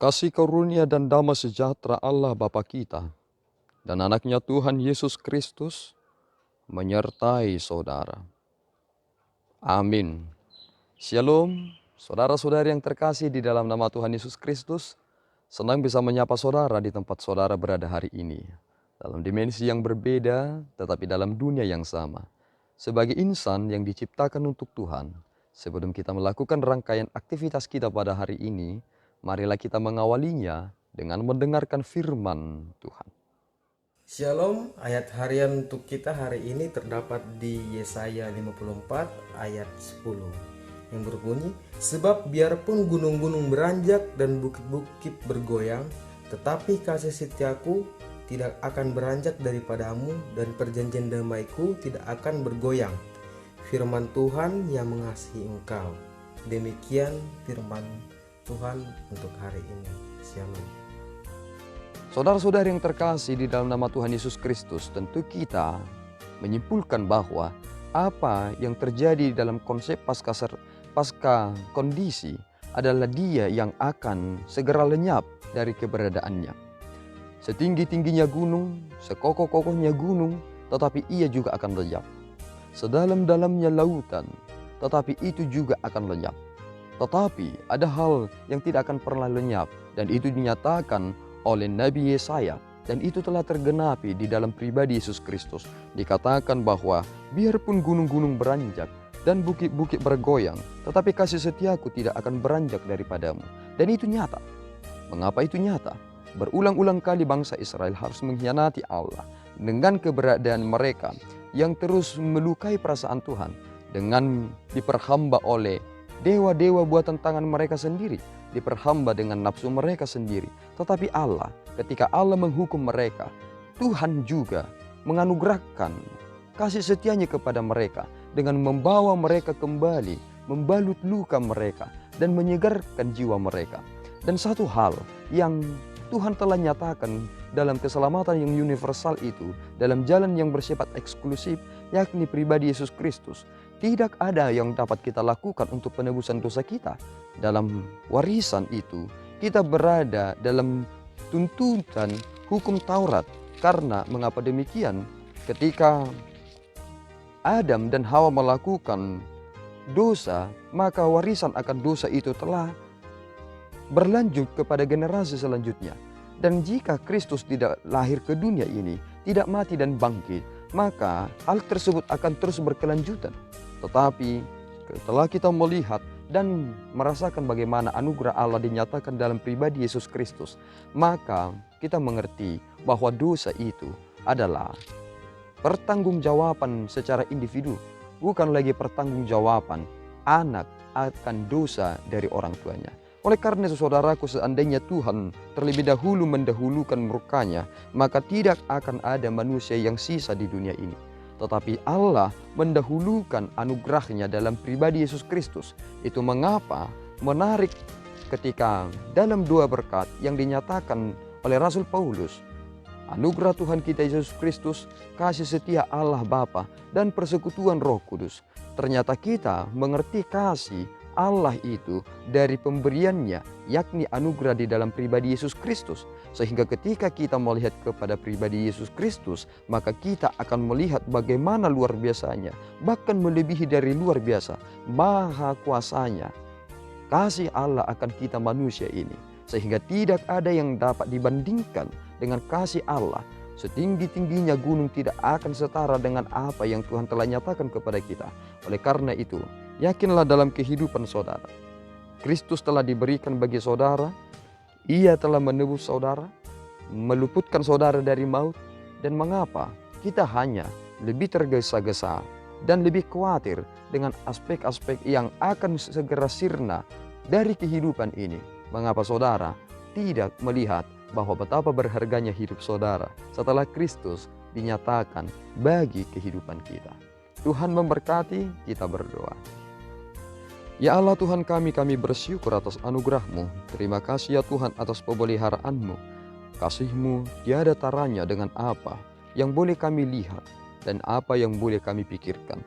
Kasih karunia dan damai sejahtera Allah Bapa kita dan anaknya Tuhan Yesus Kristus menyertai saudara. Amin. Shalom, saudara-saudari yang terkasih di dalam nama Tuhan Yesus Kristus. Senang bisa menyapa saudara di tempat saudara berada hari ini. Dalam dimensi yang berbeda, tetapi dalam dunia yang sama. Sebagai insan yang diciptakan untuk Tuhan, sebelum kita melakukan rangkaian aktivitas kita pada hari ini, marilah kita mengawalinya dengan mendengarkan firman Tuhan. Shalom, ayat harian untuk kita hari ini terdapat di Yesaya 54 ayat 10 yang berbunyi, sebab biarpun gunung-gunung beranjak dan bukit-bukit bergoyang, tetapi kasih setiaku tidak akan beranjak daripadamu dan perjanjian damaiku tidak akan bergoyang. Firman Tuhan yang mengasihi engkau. Demikian firman Tuhan untuk hari ini. Shalom. Saudara-saudari yang terkasih di dalam nama Tuhan Yesus Kristus, tentu kita menyimpulkan bahwa apa yang terjadi dalam konsep pasca kondisi adalah dia yang akan segera lenyap dari keberadaannya. Setinggi-tingginya gunung, sekokoh-kokohnya gunung, tetapi ia juga akan lenyap. Sedalam-dalamnya lautan, tetapi itu juga akan lenyap. Tetapi ada hal yang tidak akan pernah lenyap, dan itu dinyatakan oleh Nabi Yesaya, dan itu telah tergenapi di dalam pribadi Yesus Kristus. Dikatakan bahwa biarpun gunung-gunung beranjak dan bukit-bukit bergoyang, tetapi kasih setiaku tidak akan beranjak daripadamu. Dan itu nyata. Mengapa itu nyata? Berulang-ulang kali bangsa Israel harus mengkhianati Allah dengan keberadaan mereka yang terus melukai perasaan Tuhan dengan diperhamba oleh dewa-dewa buatan tangan mereka sendiri, diperhamba dengan nafsu mereka sendiri. Tetapi Allah, ketika Allah menghukum mereka, Tuhan juga menganugerahkan kasih setianya kepada mereka dengan membawa mereka kembali, membalut luka mereka, dan menyegarkan jiwa mereka. Dan satu hal yang Tuhan telah nyatakan dalam keselamatan yang universal itu, dalam jalan yang bersifat eksklusif, yakni pribadi Yesus Kristus. Tidak ada yang dapat kita lakukan untuk penebusan dosa kita. Dalam warisan itu, kita berada dalam tuntutan hukum Taurat. Karena mengapa demikian? Ketika Adam dan Hawa melakukan dosa, maka warisan akan dosa itu telah berlanjut kepada generasi selanjutnya. Dan jika Kristus tidak lahir ke dunia ini, tidak mati dan bangkit, maka hal tersebut akan terus berkelanjutan. Tetapi setelah kita melihat dan merasakan bagaimana anugerah Allah dinyatakan dalam pribadi Yesus Kristus, maka kita mengerti bahwa dosa itu adalah pertanggungjawaban secara individu, bukan lagi pertanggungjawaban anak akan dosa dari orang tuanya. Oleh karena itu saudaraku, seandainya Tuhan terlebih dahulu mendahulukan murkanya, maka tidak akan ada manusia yang sisa di dunia ini. Tetapi Allah mendahulukan anugerahnya dalam pribadi Yesus Kristus. Itu mengapa menarik ketika dalam dua berkat yang dinyatakan oleh Rasul Paulus, anugerah Tuhan kita Yesus Kristus, kasih setia Allah Bapa, dan persekutuan Roh Kudus. Ternyata kita mengerti kasih Allah itu dari pemberiannya, yakni anugerah di dalam pribadi Yesus Kristus. Sehingga ketika kita melihat kepada pribadi Yesus Kristus, maka kita akan melihat bagaimana luar biasanya, bahkan melebihi dari luar biasa, maha kuasanya kasih Allah akan kita manusia ini. Sehingga tidak ada yang dapat dibandingkan dengan kasih Allah. Setinggi-tingginya gunung tidak akan setara dengan apa yang Tuhan telah nyatakan kepada kita. Oleh karena itu, yakinlah dalam kehidupan saudara, Kristus telah diberikan bagi saudara. Ia telah menebus saudara, meluputkan saudara dari maut. Dan mengapa kita hanya lebih tergesa-gesa dan lebih khawatir dengan aspek-aspek yang akan segera sirna dari kehidupan ini? Mengapa saudara tidak melihat bahwa betapa berharganya hidup saudara setelah Kristus dinyatakan bagi kehidupan kita? Tuhan memberkati, kita berdoa. Ya Allah Tuhan kami bersyukur atas anugerah-Mu. Terima kasih ya Tuhan atas pemeliharaan-Mu. Kasih-Mu tiada taranya dengan apa yang boleh kami lihat dan apa yang boleh kami pikirkan.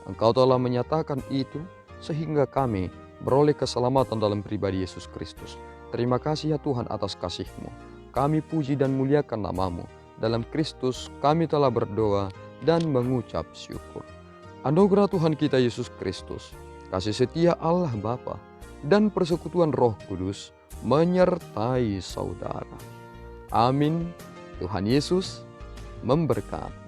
Engkau telah menyatakan itu sehingga kami beroleh keselamatan dalam pribadi Yesus Kristus. Terima kasih ya Tuhan atas kasih-Mu. Kami puji dan muliakan nama-Mu. Dalam Kristus kami telah berdoa dan mengucap syukur. Anugerah Tuhan kita Yesus Kristus, kasih setia Allah Bapa, dan persekutuan Roh Kudus menyertai saudara. Amin. Tuhan Yesus memberkati.